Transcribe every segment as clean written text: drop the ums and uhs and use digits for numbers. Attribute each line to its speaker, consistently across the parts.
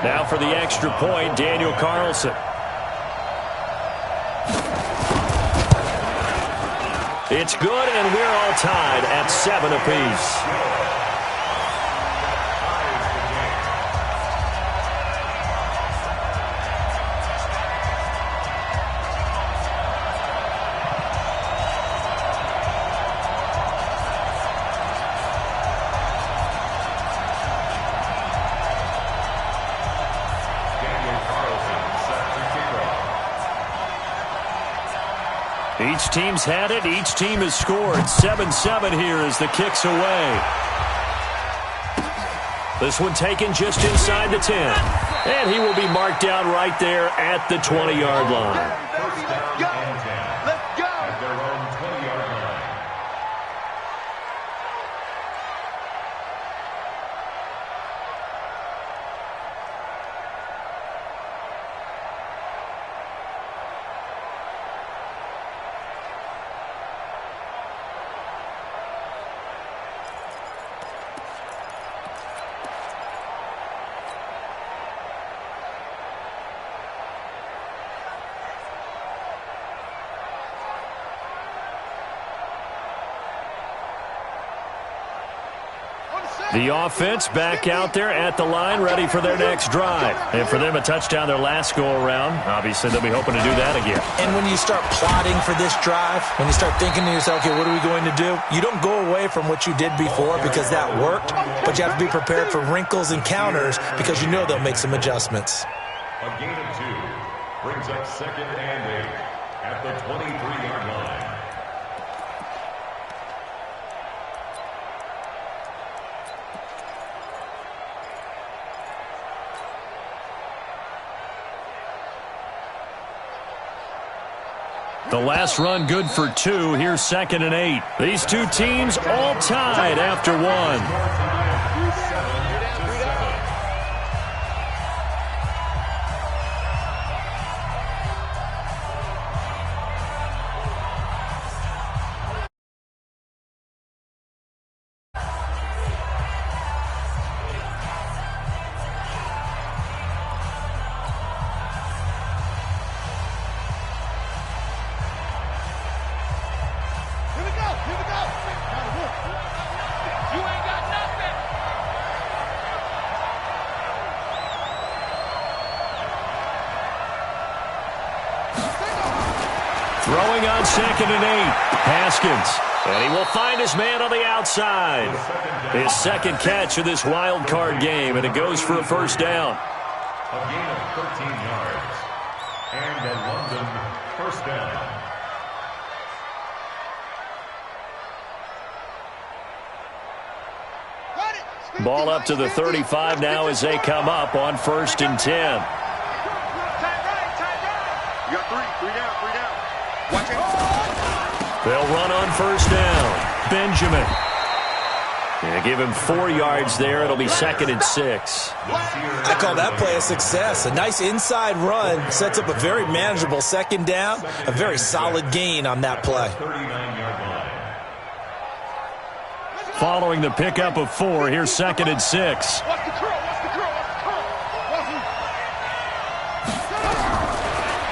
Speaker 1: Now for the extra point, Daniel Carlson. It's good, and we're all tied at 7 apiece. Each team's had it. Each team has scored. 7-7 here as the kick's away. This one taken just inside the 10. And he will be marked down right there at the 20-yard line. The offense back out there at the line, ready for their next drive. And for them, a touchdown their last go-around. Obviously, they'll be hoping to do that again.
Speaker 2: And when you start plotting for this drive, when you start thinking to yourself, okay, what are we going to do? You don't go away from what you did before because that worked, but you have to be prepared for wrinkles and counters because you know they'll make some adjustments.
Speaker 3: A gain of 2 brings up 2nd and 8 at the 23-yard line.
Speaker 1: The last run good for 2. Here's 2nd and 8. These two teams all tied after 1. Throwing on 2nd and 8. Haskins. And he will find his man on the outside. His second catch of this wild card game, and it goes for a first down.
Speaker 3: A gain of 13 yards. And a London first down.
Speaker 1: Ball up to the 35 now as they come up on 1st and 10.
Speaker 4: You got 3 down. Watch it.
Speaker 1: They'll run on 1st down. Benjamin. And give him 4 yards there. It'll be 2nd and 6.
Speaker 2: I call that play a success. A nice inside run sets up a very manageable 2nd down. A very solid gain on that play.
Speaker 3: 39-yard line.
Speaker 1: Following the pickup of 4, here's 2nd and 6.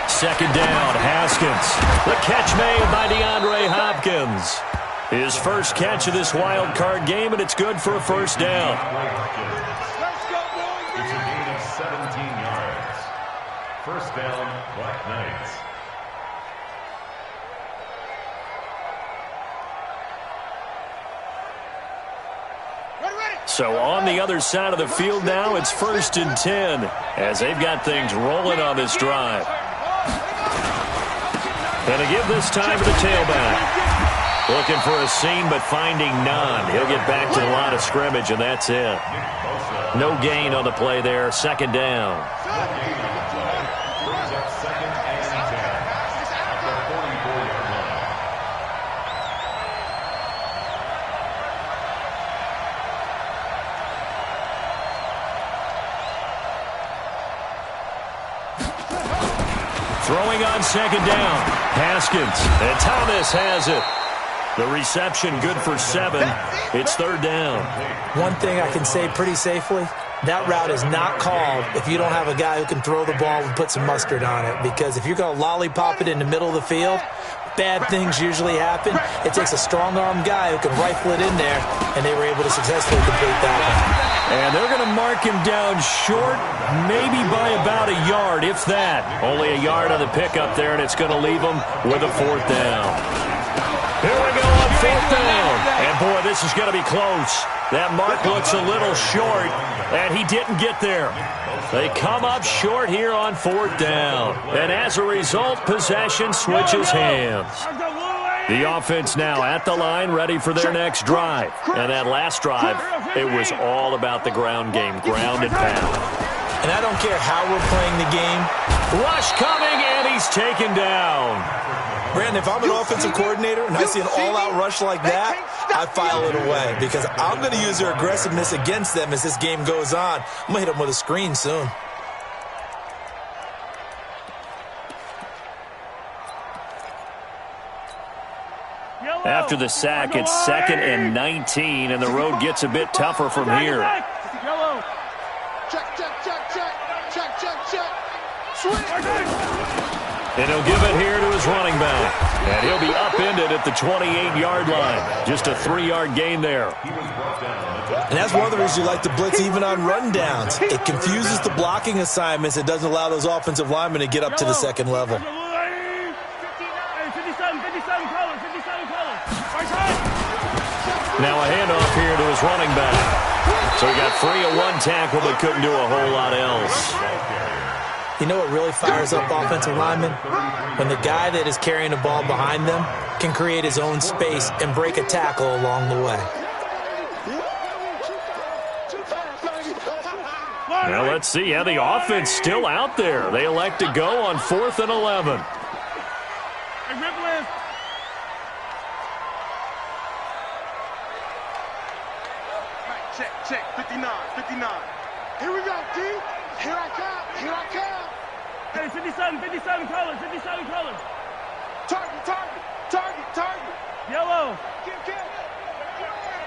Speaker 1: Second down, Haskins. The catch made by DeAndre Hopkins. His first catch of this wild card game, and it's good for a first down.
Speaker 3: It's a gain of 17 yards. First down, Black Knights.
Speaker 1: So on the other side of the field now, it's 1st and 10 as they've got things rolling on this drive. And to give this time to the tailback. Looking for a seam, but finding none. He'll get back to the line of scrimmage, and that's it. No gain on the play there. 2nd down.
Speaker 3: Brings up 2nd and 10 at the 44-yard line.
Speaker 1: Throwing on 2nd down. Haskins. And Thomas has it. The reception good for 7. It's third down.
Speaker 2: One thing I can say pretty safely, that route is not called if you don't have a guy who can throw the ball and put some mustard on it. Because if you're going to lollipop it in the middle of the field, bad things usually happen. It takes a strong-arm guy who can rifle it in there, and they were able to successfully complete that one.
Speaker 1: And they're going to mark him down short, maybe by about a yard, if that. Only a yard on the pickup there, and it's going to leave them with a fourth down. Here we go on fourth down. And, boy, this is going to be close. That mark looks a little short, and he didn't get there. They come up short here on fourth down. And as a result, possession switches hands. The offense now at the line, ready for their next drive. And that last drive, it was all about the ground game, ground and pound.
Speaker 2: And I don't care how we're playing the game.
Speaker 1: Rush coming, and he's taken down.
Speaker 2: Brandon, if I'm an offensive coordinator and I see an all-out rush like that, I file it away because I'm going to use their aggressiveness against them as this game goes on. I'm going to hit them with a screen soon.
Speaker 1: After the sack, it's 2nd and 19, and the road gets a bit tougher from here. And he'll give it here to his running back. And he'll be upended at the 28-yard line. Just a 3-yard gain there.
Speaker 2: And that's one of the reasons you like to blitz even on rundowns. It confuses the blocking assignments. It doesn't allow those offensive linemen to get up to the second level.
Speaker 1: Now a handoff here to his running back. So he got free of one tackle but couldn't do a whole lot else.
Speaker 2: You know what really fires up offensive linemen? When the guy that is carrying the ball behind them can create his own space and break a tackle along the way.
Speaker 1: Now let's see how the offense still out there. They elect to go on 4th and 11.
Speaker 4: Check, 59. Here we go, D. Here I come. Hey, 57 colors. Target. Yellow.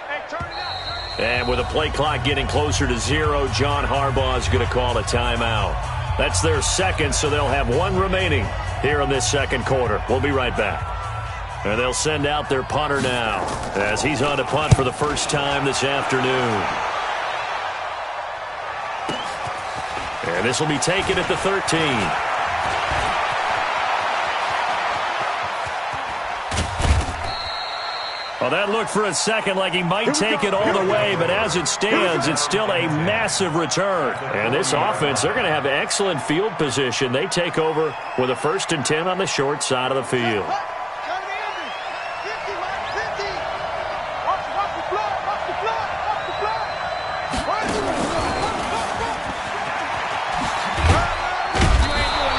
Speaker 4: Hey, turn it out.
Speaker 1: And with the play clock getting closer to 0, John Harbaugh is going to call a timeout. That's their second, so they'll have one remaining here in this second quarter. We'll be right back. And they'll send out their punter now as he's on to punt for the first time this afternoon. And this will be taken at the 13. Well, that looked for a second like he might take it all the way, but as it stands, it's still a massive return. And this offense, they're going to have excellent field position. They take over with a 1st and 10 on the short side of the field.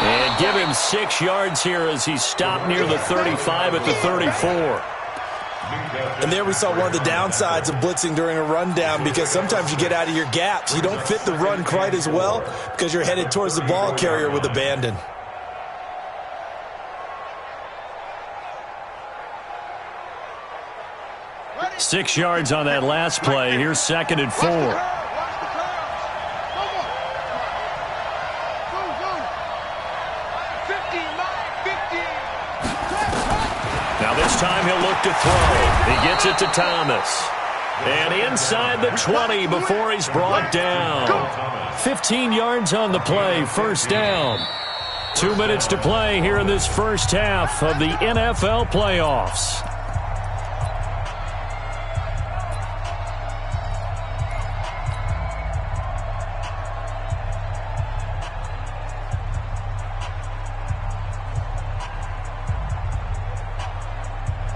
Speaker 1: And give him 6 yards here as he's stopped near the 35 at the 34.
Speaker 2: And there we saw one of the downsides of blitzing during a rundown because sometimes you get out of your gaps. You don't fit the run quite as well because you're headed towards the ball carrier with abandon.
Speaker 1: Six yards on that last play. Here's 2nd and 4. Now this time he'll look to throw. He gets it to Thomas. And inside the 20 before he's brought down. 15 yards on the play, first down. 2 minutes to play here in this first half of the NFL playoffs.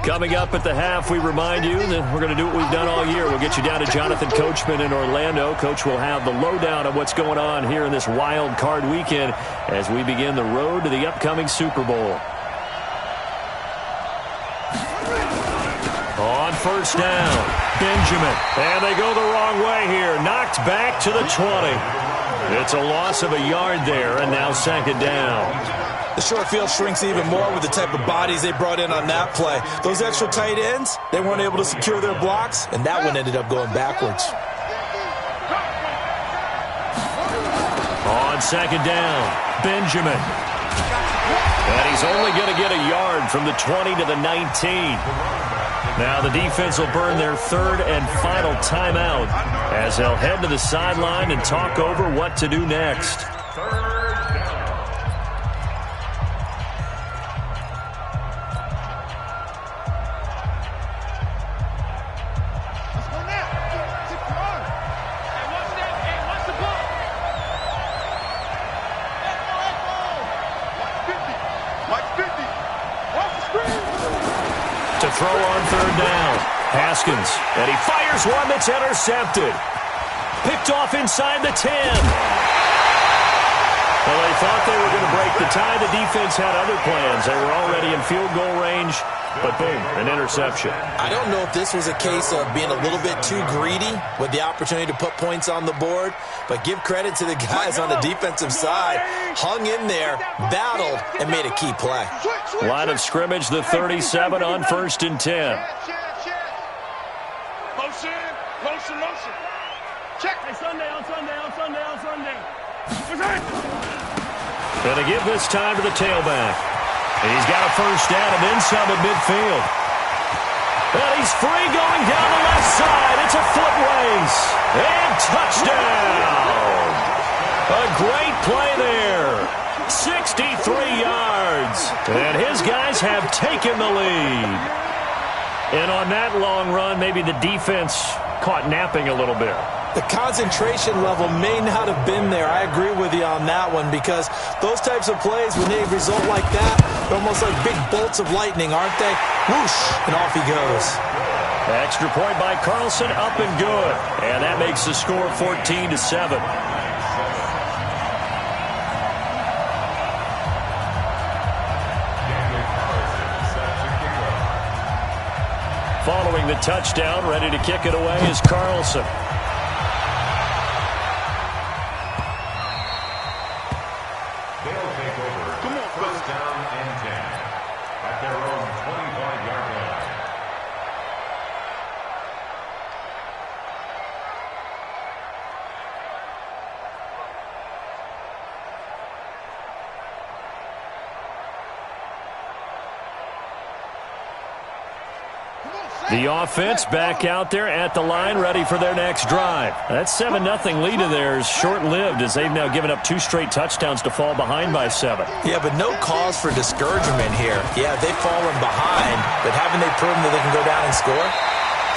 Speaker 1: Coming up at the half, we remind you that we're going to do what we've done all year. We'll get you down to Jonathan Coachman in Orlando. Coach will have the lowdown of what's going on here in this wild card weekend as we begin the road to the upcoming Super Bowl. On first down, Benjamin. And they go the wrong way here. Knocked back to the 20. It's a loss of a yard there, and now 2nd down.
Speaker 2: The short field shrinks even more with the type of bodies they brought in on that play. Those extra tight ends, they weren't able to secure their blocks, and that one ended up going backwards.
Speaker 1: On second down, Benjamin. And he's only going to get a yard from the 20 to the 19. Now the defense will burn their third and final timeout as they'll head to the sideline and talk over what to do next.
Speaker 4: To
Speaker 1: throw on third down. Haskins, and he fires one that's intercepted. Picked off inside the 10. Well, they thought they were going to break the tie. The defense had other plans. They were already in field goal range, but boom, an interception.
Speaker 2: I don't know if this was a case of being a little bit too greedy with the opportunity to put points on the board, but give credit to the guys on the defensive side. Hung in there, battled, and made a key play.
Speaker 1: Line of scrimmage, the 37 on 1st and 10.
Speaker 4: Motion. Check. Hey, Sunday.
Speaker 1: Going to give this time to the tailback. And he's got a first down and then some at midfield. And he's free going down the left side. It's a foot race. And touchdown. A great play there. 63 yards. And his guys have taken the lead. And on that long run, maybe the defense caught napping a little bit.
Speaker 2: The concentration level may not have been there. I agree with you on that one, because those types of plays, when they result like that, they're almost like big bolts of lightning, aren't they? Whoosh, and off he goes.
Speaker 1: Extra point by Carlson, up and good. And that makes the score 14-7. Following the touchdown, ready to kick it away is Carlson. The offense back out there at the line, ready for their next drive. That 7-0 lead of theirs short-lived, as they've now given up 2 straight touchdowns to fall behind by 7.
Speaker 2: Yeah, but no cause for discouragement here. Yeah, they've fallen behind, but haven't they proven that they can go down and score?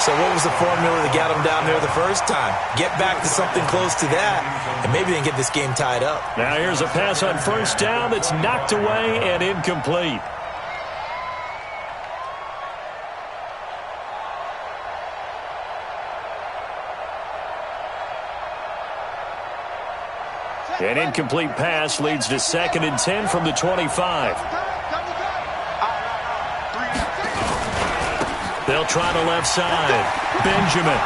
Speaker 2: So what was the formula that got them down there the first time? Get back to something close to that, and maybe they can get this game tied up.
Speaker 1: Now here's a pass on first down that's knocked away and incomplete. An incomplete pass leads to 2nd and 10 from the 25. They'll try the left side. Benjamin.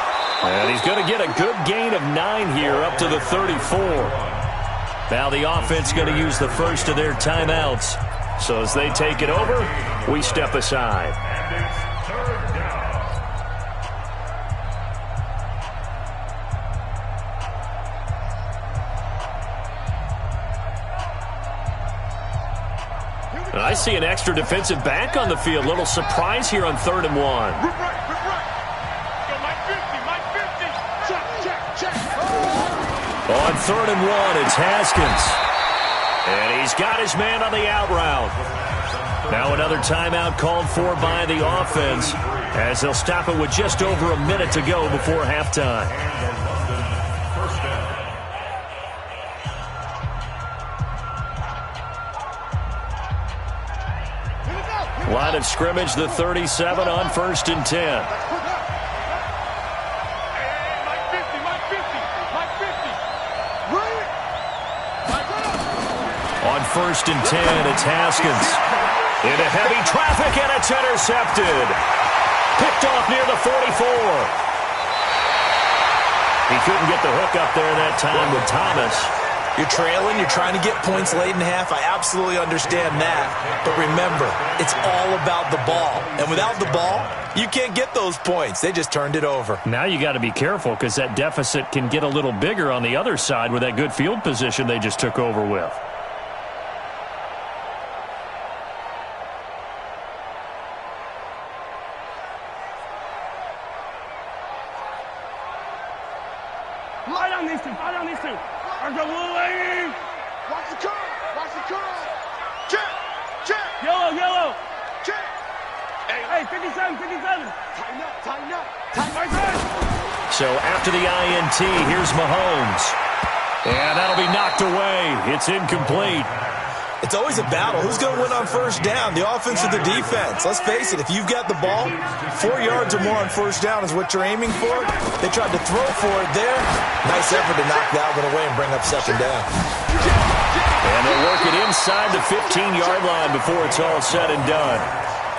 Speaker 1: And he's going to get a good gain of 9 here up to the 34. Now the offense going to use the first of their timeouts. So as they take it over, we step aside. And I see an extra defensive back on the field. Little surprise here on 3rd and 1. On 3rd and 1, it's Haskins. And he's got his man on the out route. Now another timeout called for by the offense, as they'll stop it with just over a minute to go before halftime. Line of scrimmage, the 37 on 1st and 10. On 1st and 10, it's Haskins. Into heavy traffic, and it's intercepted. Picked off near the 44. He couldn't get the hook up there that time with Thomas.
Speaker 2: You're trailing, you're trying to get points late in half. I absolutely understand that. But remember, it's all about the ball. And without the ball, you can't get those points. They just turned it over.
Speaker 1: Now you got to be careful because that deficit can get a little bigger on the other side with that good field position they just took over with.
Speaker 4: Fight on these two. Fight on these two. Watch the curl. Watch the curl. Check. Check. Yellow. Check. Hey, 57. Tighten up.
Speaker 1: So after the INT, here's Mahomes. And that'll be knocked away. It's incomplete.
Speaker 2: It's always a battle. Who's going to win on first down, the offense or the defense? Let's face it, if you've got the ball, 4 yards or more on first down is what you're aiming for. They tried to throw for it there. Nice effort to knock that one away and bring up second down.
Speaker 1: And they'll work it inside the 15-yard line before it's all said and done.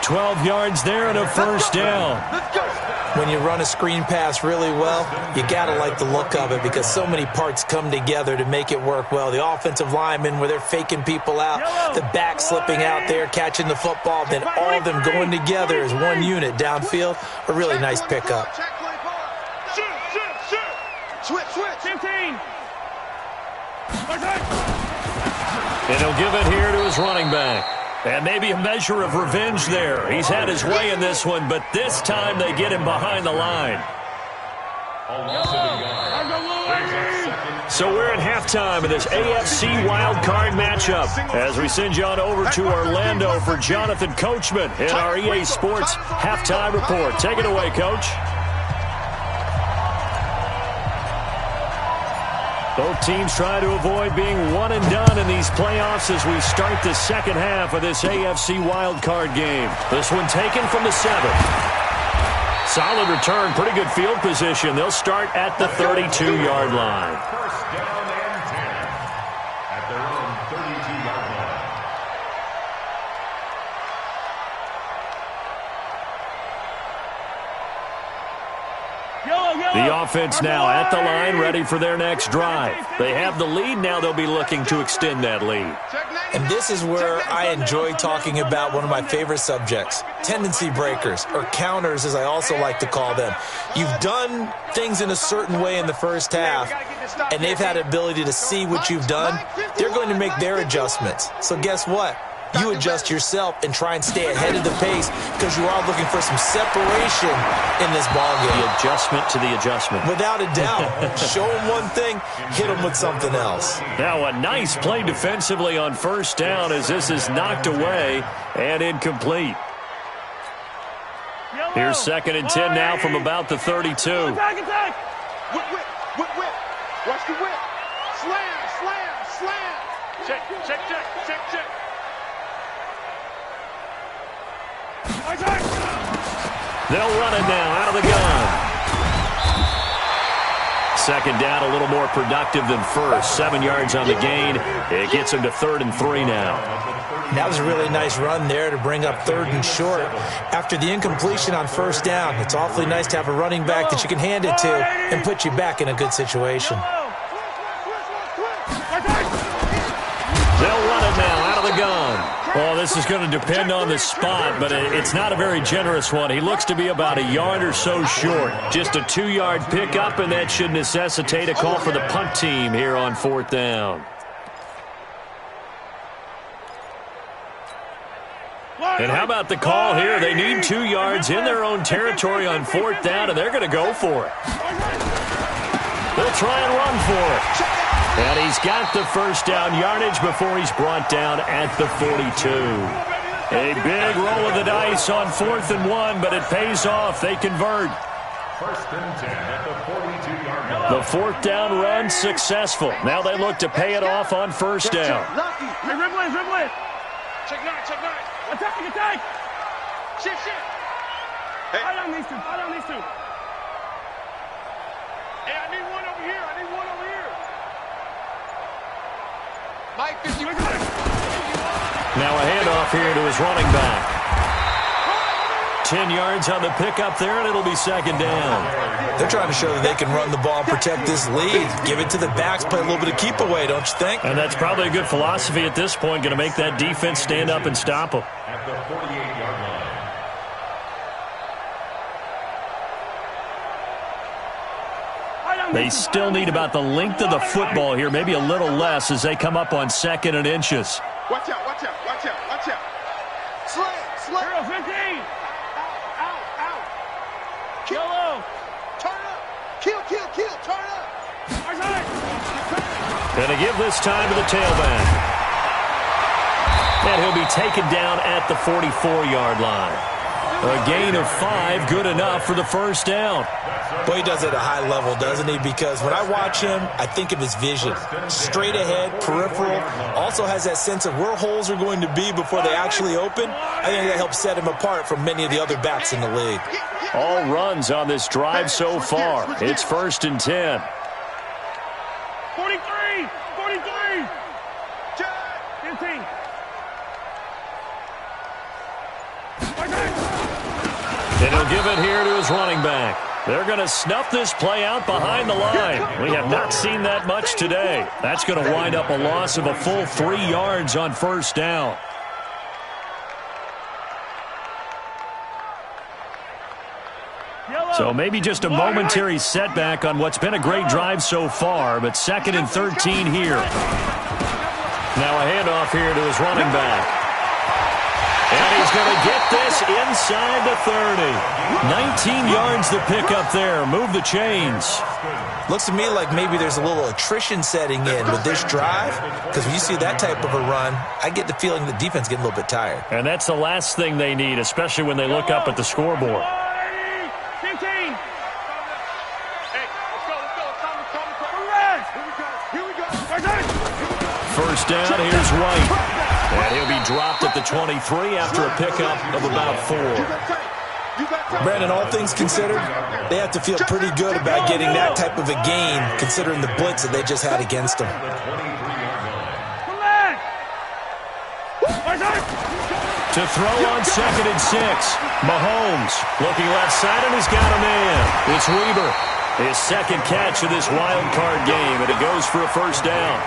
Speaker 1: 12 yards there and a first down.
Speaker 2: When you run a screen pass really well, you got to like the look of it because so many parts come together to make it work well. The offensive linemen, where they're faking people out, the back slipping out there, catching the football, then all of them going together as one unit downfield. A really nice pickup.
Speaker 4: Switch. 15.
Speaker 1: And he'll give it here to his running back. And maybe a measure of revenge there. He's had his way in this one, but this time they get him behind the line. So we're at halftime of this AFC Wild Card matchup as we send you on over to Orlando for Jonathan Coachman in our EA Sports Halftime Report. Take it away, Coach. Both teams try to avoid being one and done in these playoffs as we start the second half of this AFC wildcard game. This one taken from the 7. Solid return, pretty good field position. They'll start at the 32-yard line.
Speaker 3: First down and 10 at their own 32-yard line.
Speaker 1: The offense now at the line, ready for their next drive. They have the lead now. They'll be looking to extend that lead.
Speaker 2: And this is where I enjoy talking about one of my favorite subjects, tendency breakers, or counters as I also like to call them. You've done things in a certain way in the first half, and they've had the ability to see what you've done. They're going to make their adjustments. So guess what? You adjust yourself and try and stay ahead of the pace because you are looking for some separation in this ballgame.
Speaker 1: The adjustment to the adjustment.
Speaker 2: Without a doubt. Show them one thing, hit them with something else.
Speaker 1: Now a nice play defensively on first down as this is knocked away and incomplete. Here's 2nd and 10 now from about the 32.
Speaker 4: Attack. Whip. Watch the whip. Slam. Check.
Speaker 1: They'll run it now out of the gun. Second down, a little more productive than first. 7 yards on the gain. It gets them to 3rd and 3 now.
Speaker 2: That was a really nice run there to bring up 3rd and short. After the incompletion on first down, it's awfully nice to have a running back that you can hand it to and put you back in a good situation.
Speaker 1: They'll run it now out of the gun. Well, this is going to depend on the spot, but it's not a very generous one. He looks to be about a yard or so short. Just a 2-yard pickup, and that should necessitate a call for the punt team here on 4th down. And how about the call here? They need 2 yards in their own territory on 4th down, and they're going to go for it. They'll try and run for it. And he's got the first down yardage before he's brought down at the 42. A big roll of the dice on 4th and 1, but it pays off. They convert.
Speaker 3: 1st and 10 at the 42-yard line.
Speaker 1: The 4th down run successful. Now they look to pay it off on first down.
Speaker 4: Hey, rip it. Check 9. Attack. Shit. Hey. Fight on these two. Hey, I need one over here. Mike, 50.
Speaker 1: Now a handoff here to his running back. 10 yards on the pickup there, and it'll be second down.
Speaker 2: They're trying to show that they can run the ball and protect this lead. Give it to the backs, play a little bit of keep away, don't you think?
Speaker 1: And that's probably a good philosophy at this point, going to make that defense stand up and stop them.
Speaker 3: At the 48-yard line.
Speaker 1: They still need about the length of the football here, maybe a little less as they come up on 2nd and inches.
Speaker 4: Watch out, watch out, watch out, watch out. Slick. 15. Out. Yellow. Turn up. Kill, turn up.
Speaker 1: Going to give this time to the tailback. And he'll be taken down at the 44-yard line. A gain of 5, good enough for the first down.
Speaker 2: Boy, he does it at a high level, doesn't he? Because when I watch him, I think of his vision. Straight ahead, peripheral, also has that sense of where holes are going to be before they actually open. I think that helps set him apart from many of the other backs in the league.
Speaker 1: All runs on this drive so far. It's 1st and 10.
Speaker 4: 43. 15.
Speaker 1: And he'll give it here to his running back. They're going to snuff this play out behind the line. We have not seen that much today. That's going to wind up a loss of a full 3 yards on first down. So maybe just a momentary setback on what's been a great drive so far, but 2nd and 13 here. Now a handoff here to his running back. And he's going to get this inside the 30. 19 yards to pick up there. Move the chains.
Speaker 2: Looks to me like maybe there's a little attrition setting in with this drive, because when you see that type of a run, I get the feeling the defense getting a little bit tired.
Speaker 1: And that's the last thing they need, especially when they look up at the scoreboard.
Speaker 4: 15. Hey, let's go. Here we go.
Speaker 1: First down, here's White. And he'll be dropped at the 23 after a pickup of about 4.
Speaker 2: Brandon, all things considered, they have to feel pretty good about getting that type of a gain, considering the blitz that they just had against them.
Speaker 1: To throw on 2nd and 6. Mahomes looking left side, and he's got a man. It's Weber. His second catch of this wild card game, and it goes for a first down.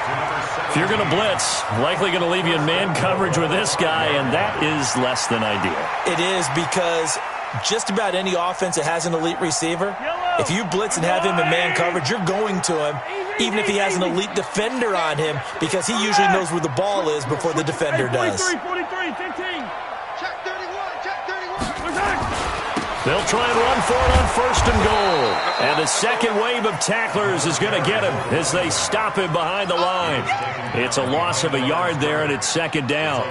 Speaker 1: If you're going to blitz, likely going to leave you in man coverage with this guy, and that is less than ideal.
Speaker 2: It is, because just about any offense that has an elite receiver, if you blitz and have him in man coverage, you're going to him, even if he has an elite defender on him, because he usually knows where the ball is before the defender does.
Speaker 4: 43, 15. Check 31, check 31.
Speaker 1: They'll try and run for it on 1st and goal. And the second wave of tacklers is going to get him as they stop him behind the line. It's a loss of a yard there, and it's 2nd down.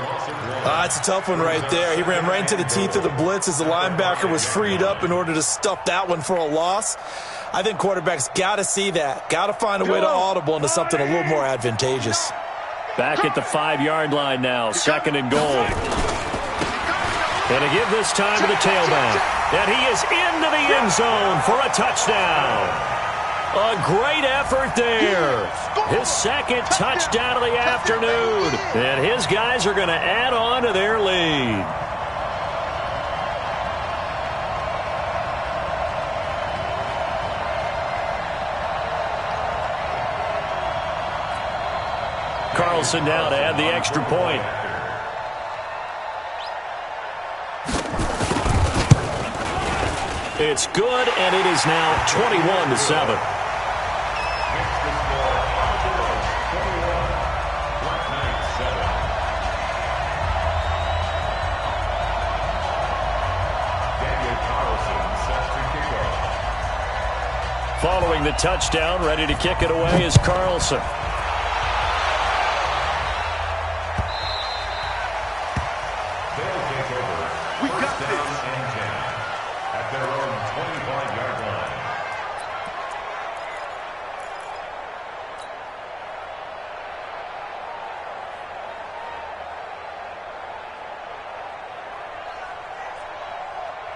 Speaker 2: It's a tough one right there. He ran right into the teeth of the blitz as the linebacker was freed up in order to stuff that one for a loss. I think quarterbacks got to see that. Got to find a way to audible into something a little more advantageous.
Speaker 1: Back at the 5-yard line now, 2nd and goal. And to give this time to the tailback. And he is into the end zone for a touchdown. A great effort there. His second touchdown of the afternoon. And his guys are going to add on to their lead. Carlson now to add the extra point. It's good, and it is now 21-7. Following the touchdown, ready to kick it away is Carlson.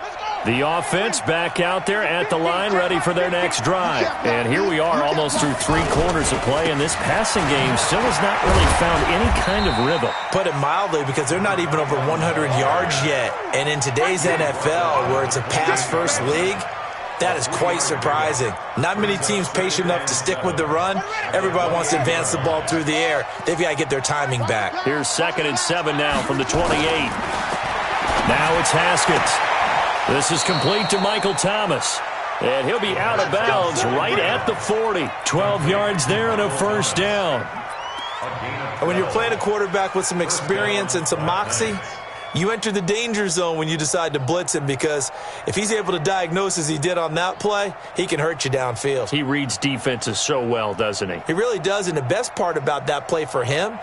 Speaker 4: Let's go!
Speaker 1: The offense back out there at the line, ready for their next drive. And here we are almost through 3 quarters of play, and this passing game still has not really found any kind of rhythm.
Speaker 2: Put it mildly, because they're not even over 100 yards yet. And in today's NFL, where it's a pass-first league, that is quite surprising. Not many teams patient enough to stick with the run. Everybody wants to advance the ball through the air. They've got to get their timing back.
Speaker 1: Here's 2nd and 7 now from the 28. Now it's Haskins. This is complete to Michael Thomas. And he'll be out of bounds right at the 40. 12 yards there and a first down.
Speaker 2: And when you're playing a quarterback with some experience and some moxie, you enter the danger zone when you decide to blitz him, because if he's able to diagnose as he did on that play, he can hurt you downfield.
Speaker 1: He reads defenses so well, doesn't he?
Speaker 2: He really does, and the best part about that play for him,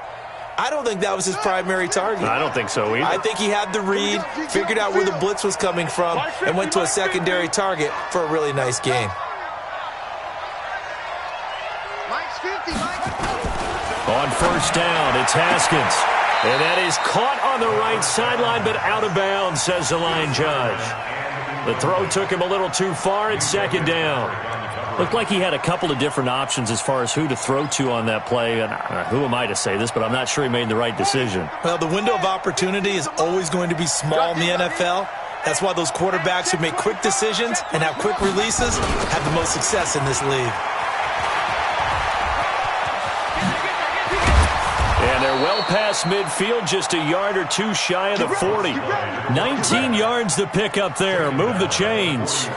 Speaker 2: I don't think that was his primary target.
Speaker 1: I don't think so either.
Speaker 2: I think he had the read, figured out where the blitz was coming from, and went to a secondary target for a really nice game.
Speaker 1: On first down, it's Haskins. And that is caught on the right sideline, but out of bounds, says the line judge. The throw took him a little too far. It's 2nd down. Looked like he had a couple of different options as far as who to throw to on that play. And who am I to say this, but I'm not sure he made the right decision.
Speaker 2: Well, the window of opportunity is always going to be small in the NFL. That's why those quarterbacks who make quick decisions and have quick releases have the most success in this league.
Speaker 1: And they're well past midfield, just a yard or 2 shy of the 40. 19 yards to pick up there. Move the chains.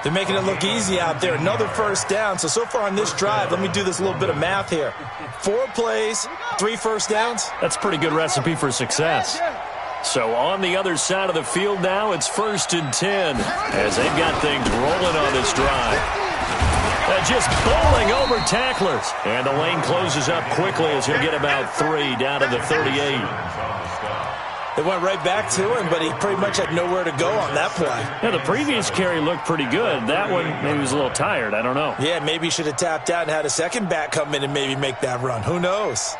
Speaker 2: They're making it look easy out there. Another first down. So far on this drive, let me do this little bit of math here. 4 plays, 3 first downs.
Speaker 1: That's a pretty good recipe for success. So on the other side of the field now, it's 1st and 10 as they've got things rolling on this drive. Just bowling over tacklers. And the lane closes up quickly as he'll get about 3 down to the 38.
Speaker 2: They went right back to him, but he pretty much had nowhere to go on that play.
Speaker 1: Yeah, the previous carry looked pretty good. That one, maybe he was a little tired. I don't know.
Speaker 2: Yeah, maybe he should have tapped out and had a second back come in and maybe make that run. Who knows?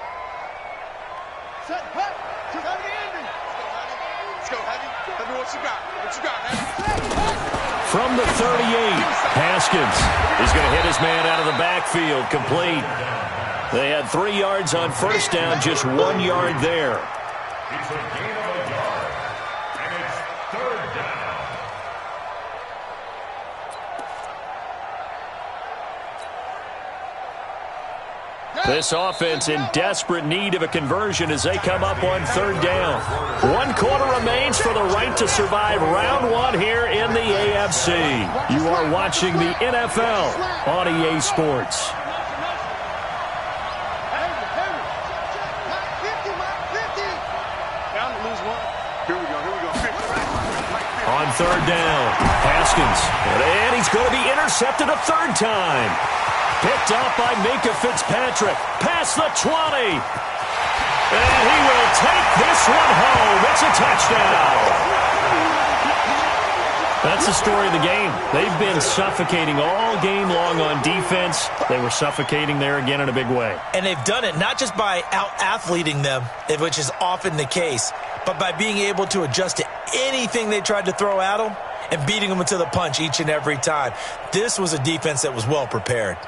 Speaker 1: From the 38, Haskins is going to hit his man out of the backfield, complete. They had 3 yards on first down, just 1 yard there.
Speaker 3: It's a gain of a yard, and it's 3rd down.
Speaker 1: This offense in desperate need of a conversion as they come up on 3rd down. 1 quarter remains for the right to survive round 1 here in the AFC. You are watching the NFL on EA Sports. On 3rd down, Haskins, and he's going to be intercepted a 3rd time. Picked up by Minkah Fitzpatrick, past the 20. And he will take this one home. It's a touchdown. That's the story of the game. They've been suffocating all game long on defense. They were suffocating there again in a big way.
Speaker 2: And they've done it not just by out-athleting them, which is often the case, but by being able to adjust to anything they tried to throw at them and beating them to the punch each and every time. This was a defense that was well prepared.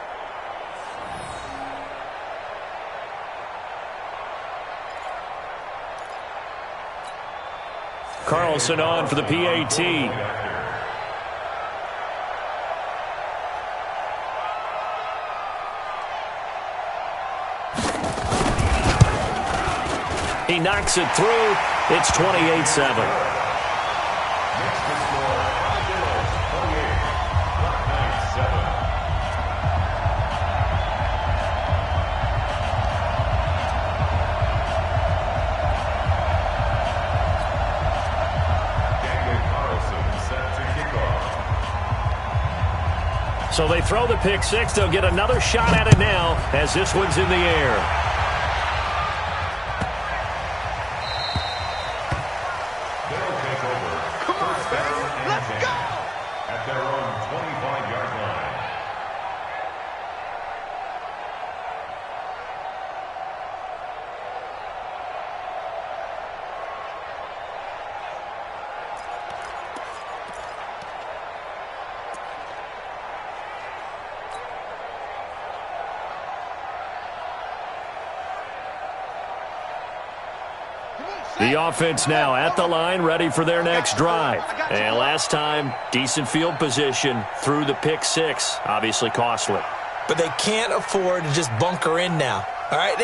Speaker 1: Carlson on for the PAT. He knocks it through. It's 28-7. So they throw the pick six. They'll get another shot at it now as this one's in the air. The offense now at the line, ready for their next drive. And last time, decent field position through the pick six. Obviously costly.
Speaker 2: But they can't afford to just bunker in now. All right,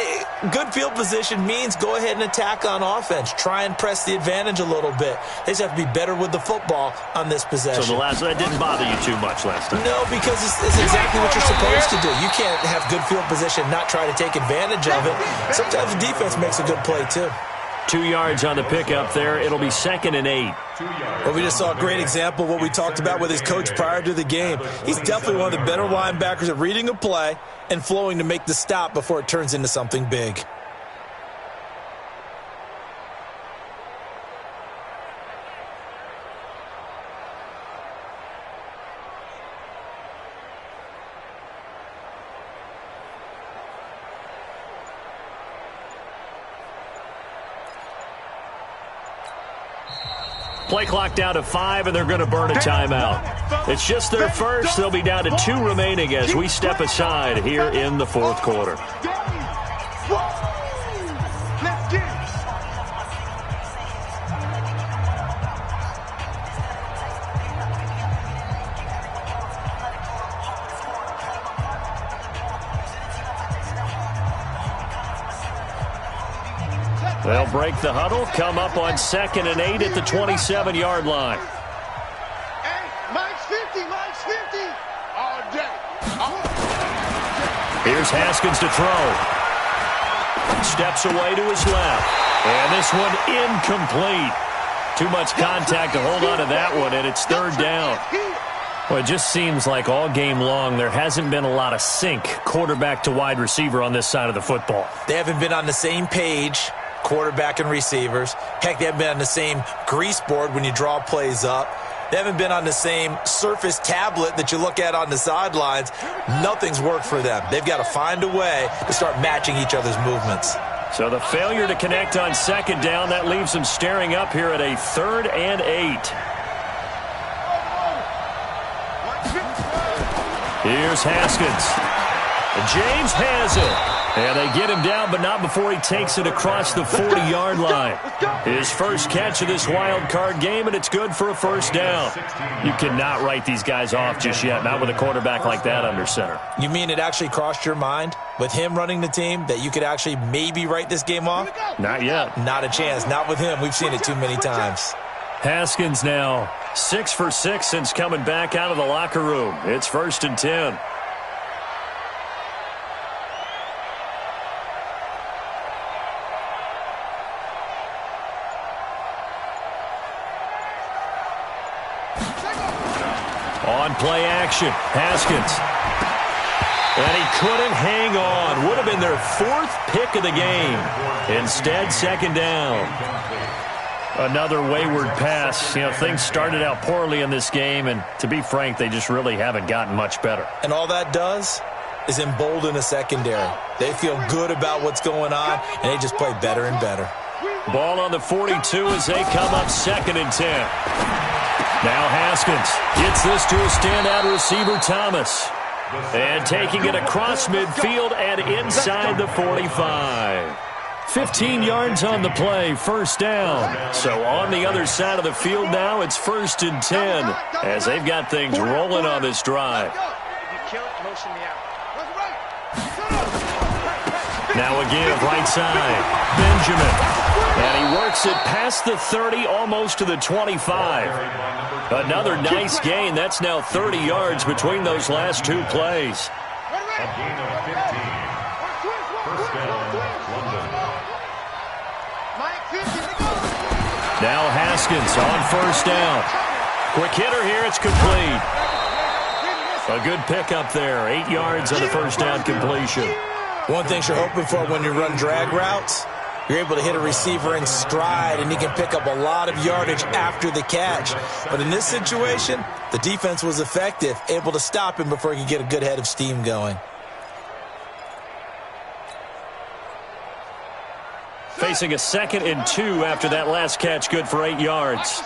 Speaker 2: good field position means go ahead and attack on offense. Try and press the advantage a little bit. They just have to be better with the football on this possession.
Speaker 1: So that didn't bother you too much last time?
Speaker 2: No, because it's exactly what you're supposed to do. You can't have good field position, not try to take advantage of it. Sometimes the defense makes a good play, too.
Speaker 1: 2 yards on the pickup there. It'll be 2nd and 8.
Speaker 2: Well, we just saw a great example of what we talked about with his coach prior to the game. He's definitely one of the better linebackers at reading a play and flowing to make the stop before it turns into something big.
Speaker 1: Play clock down to 5, and they're going to burn a timeout. It's just their first. They'll be down to 2 remaining as we step aside here in the 4th quarter. They'll break the huddle, come up on 2nd and 8 at the 27-yard line.
Speaker 4: Hey, Mike's 50, Mike's 50. All day.
Speaker 1: Here's Haskins to throw. Steps away to his left. And this one incomplete. Too much contact to hold on to that one, and it's 3rd down.
Speaker 5: Well, it just seems like all game long there hasn't been a lot of sync quarterback to wide receiver on this side of the football.
Speaker 2: They haven't been on the same page, quarterback and receivers. Heck, they haven't been on the same grease board when you draw plays up. They haven't been on the same surface tablet that you look at on the sidelines. Nothing's worked for them. They've got to find a way to start matching each other's movements.
Speaker 1: So the failure to connect on 2nd down, that leaves them staring up here at a 3rd and 8. Here's Haskins. James has it. And they get him down, but not before he takes it across the 40-yard line. His first catch of this wild card game, and it's good for a 1st down. You cannot write these guys off just yet, not with a quarterback like that under center.
Speaker 2: You mean it actually crossed your mind with him running the team that you could actually maybe write this game off?
Speaker 1: Not yet.
Speaker 2: Not a chance. Not with him. We've seen it too many times.
Speaker 1: Haskins now 6 for 6 since coming back out of the locker room. It's 1st and 10. On play action, Haskins. And he couldn't hang on. Would have been their 4th pick of the game. Instead, 2nd down. Another wayward pass. You know, things started out poorly in this game, and to be frank, they just really haven't gotten much better.
Speaker 2: And all that does is embolden a secondary. They feel good about what's going on, and they just play better and better.
Speaker 1: Ball on the 42 as they come up 2nd and 10. Now Haskins gets this to a standout receiver, Thomas. And taking it across midfield and inside the 45. 15 yards on the play, 1st down. So on the other side of the field now, it's 1st and 10 as they've got things rolling on this drive. Now again, right side, Benjamin. And he works it past the 30, almost to the 25. Another nice gain. That's now 30 yards between those last 2 plays.
Speaker 3: A gain of 15. 1st down, London.
Speaker 1: Now Haskins on 1st down. Quick hitter here, it's complete. A good pickup there, 8 yards on the 1st down completion.
Speaker 2: One thing you're hoping for when you run drag routes, you're able to hit a receiver in stride, and he can pick up a lot of yardage after the catch. But in this situation, the defense was effective, able to stop him before he could get a good head of steam going.
Speaker 1: Facing a 2nd and 2 after that last catch, good for 8 yards.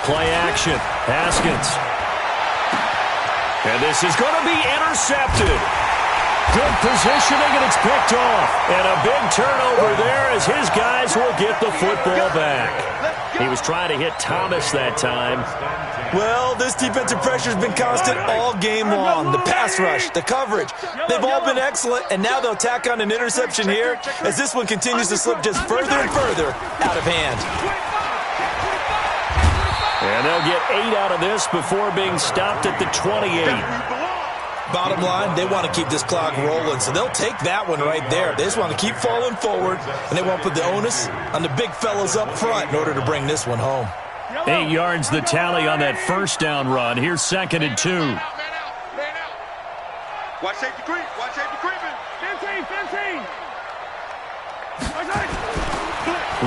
Speaker 1: Play action, Haskins. And this is going to be intercepted. Good positioning, and it's picked off. And a big turnover there as his guys will get the football back. He was trying to hit Thomas that time.
Speaker 2: Well, this defensive pressure has been constant all game long. The pass rush, the coverage, they've all been excellent, and now they'll tack on an interception here as this one continues to slip just further and further out of hand.
Speaker 1: And they'll get 8 out of this before being stopped at the 28.
Speaker 2: Bottom line, they want to keep this clock rolling, so they'll take that one right there. They just want to keep falling forward, and they want to put the onus on the big fellas up front in order to bring this one home.
Speaker 1: 8 yards the tally on that first down run. Here's 2nd and 2.
Speaker 4: Watch safety creep. Watch safety creeping. 15.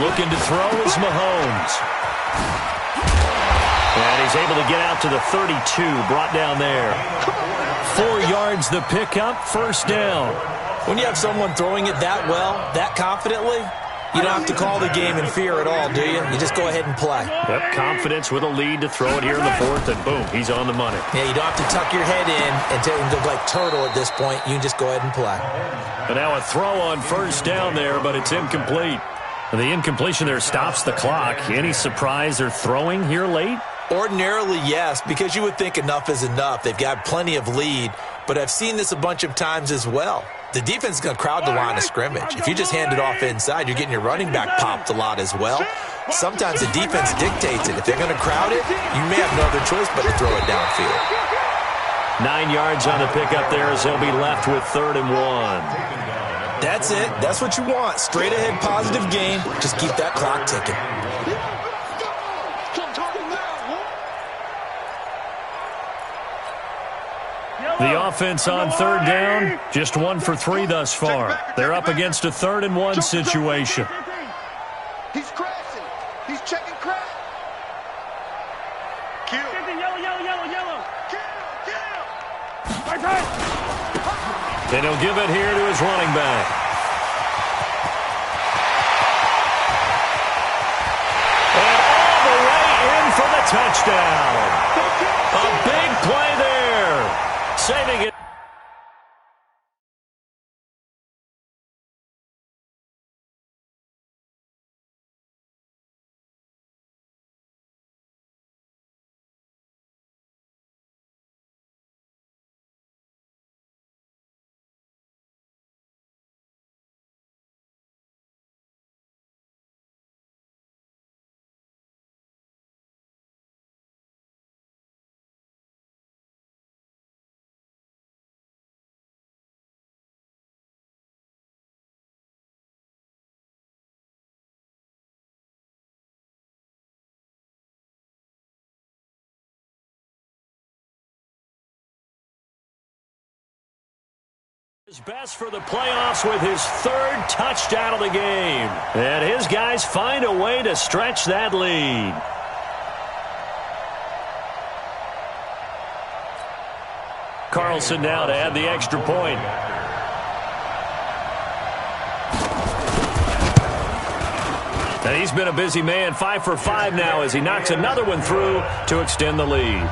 Speaker 1: Looking to throw is Mahomes. And he's able to get out to the 32, brought down there. 4 yards the pickup, first down.
Speaker 2: When you have someone throwing it that well, that confidently, you don't have to call the game in fear at all, do you? You just go ahead and play.
Speaker 1: Yep, confidence with a lead to throw it here in the 4th, and boom, he's on the money.
Speaker 2: Yeah, you don't have to tuck your head in and look like turtle at this point. You can just go ahead and play.
Speaker 1: And now a throw on first down there, but it's incomplete. And the incompletion there stops the clock. Any surprise they're throwing here late?
Speaker 2: Ordinarily, yes, because you would think enough is enough. They've got plenty of lead, but I've seen this a bunch of times as well. The defense is going to crowd the line of scrimmage. If you just hand it off inside, you're getting your running back popped a lot as well. Sometimes the defense dictates it. If they're going to crowd it, you may have no other choice but to throw it downfield.
Speaker 1: 9 yards on the pickup there as they'll be left with 3rd and 1.
Speaker 2: That's it. That's what you want. Straight ahead positive game. Just keep that clock ticking.
Speaker 1: The offense on 3rd down, just 1 for 3 thus far. They're up against a 3rd and 1 situation.
Speaker 4: He's crashing. He's checking crash. Kill. Yellow. Kill.
Speaker 1: And he'll give it here to his running back. And all the way in for the touchdown. A big play there. Saving it. His best for the playoffs with his 3rd touchdown of the game. And his guys find a way to stretch that lead. Carlson now to add the extra point. And he's been a busy man, 5 for 5 now as he knocks another one through to extend the lead.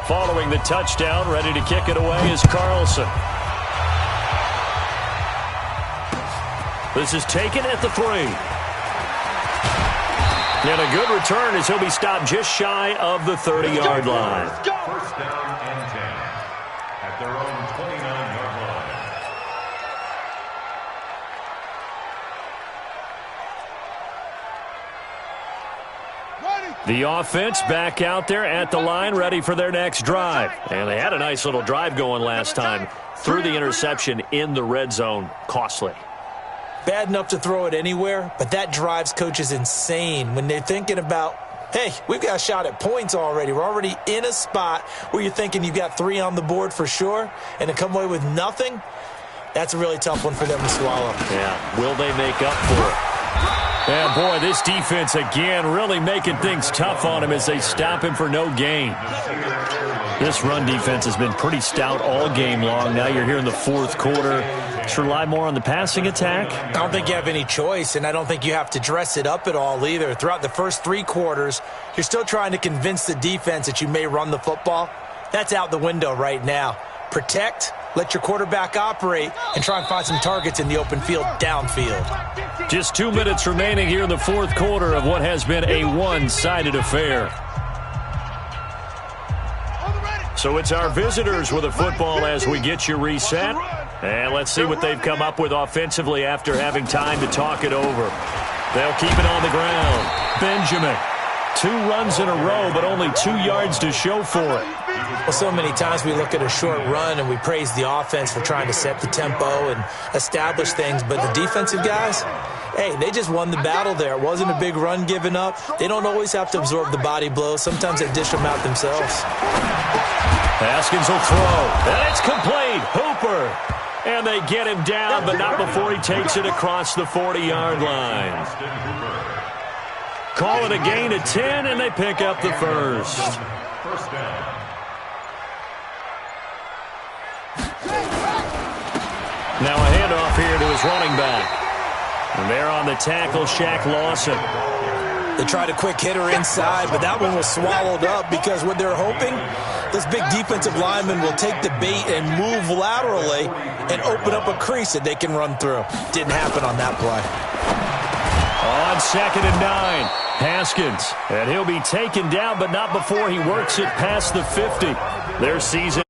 Speaker 1: Following the touchdown, ready to kick it away is Carlson. This is taken at the 3. And a good return as he'll be stopped just shy of the 30-yard line.
Speaker 3: First down and 10 at their own 29-yard line.
Speaker 1: The offense back out there at the line, ready for their next drive. And they had a nice little drive going last time. Threw the interception in the red zone. Costly.
Speaker 2: Bad enough to throw it anywhere, but that drives coaches insane when they're thinking about, hey, we've got a shot at points already. We're already in a spot where you're thinking you've got 3 on the board for sure, and to come away with nothing, that's a really tough one for them to swallow.
Speaker 1: Yeah, will they make up for it? And, boy, this defense, again, really making things tough on him as they stop him for no gain. This run defense has been pretty stout all game long. Now you're here in the fourth quarter. Just rely more on the passing attack?
Speaker 2: I don't think you have any choice, and I don't think you have to dress it up at all either. Throughout the first 3 quarters, you're still trying to convince the defense that you may run the football. That's out the window right now. Protect, let your quarterback operate, and try and find some targets in the open field downfield.
Speaker 1: Just 2 minutes remaining here in the fourth quarter of what has been a one-sided affair. So it's our visitors with a football as we get you reset. And let's see what they've come up with offensively after having time to talk it over. They'll keep it on the ground. Benjamin, 2 runs in a row, but only 2 yards to show for it.
Speaker 2: Well, so many times we look at a short run and we praise the offense for trying to set the tempo and establish things, but the defensive guys, hey, they just won the battle there. It wasn't a big run given up. They don't always have to absorb the body blows. Sometimes they dish them out themselves.
Speaker 1: Haskins will throw, and it's complete. Hooper. And they get him down, but not before he takes it across the 40-yard line. Call it a gain of 10, and they pick up the first.
Speaker 3: First down.
Speaker 1: Now a handoff here to his running back. And there on the tackle, Shaq Lawson.
Speaker 2: They tried a quick hitter inside, but that one was swallowed up because what they're hoping, this big defensive lineman will take the bait and move laterally and open up a crease that they can run through. Didn't happen on that play.
Speaker 1: On 2nd and 9, Haskins. And he'll be taken down, but not before he works it past the 50. Their season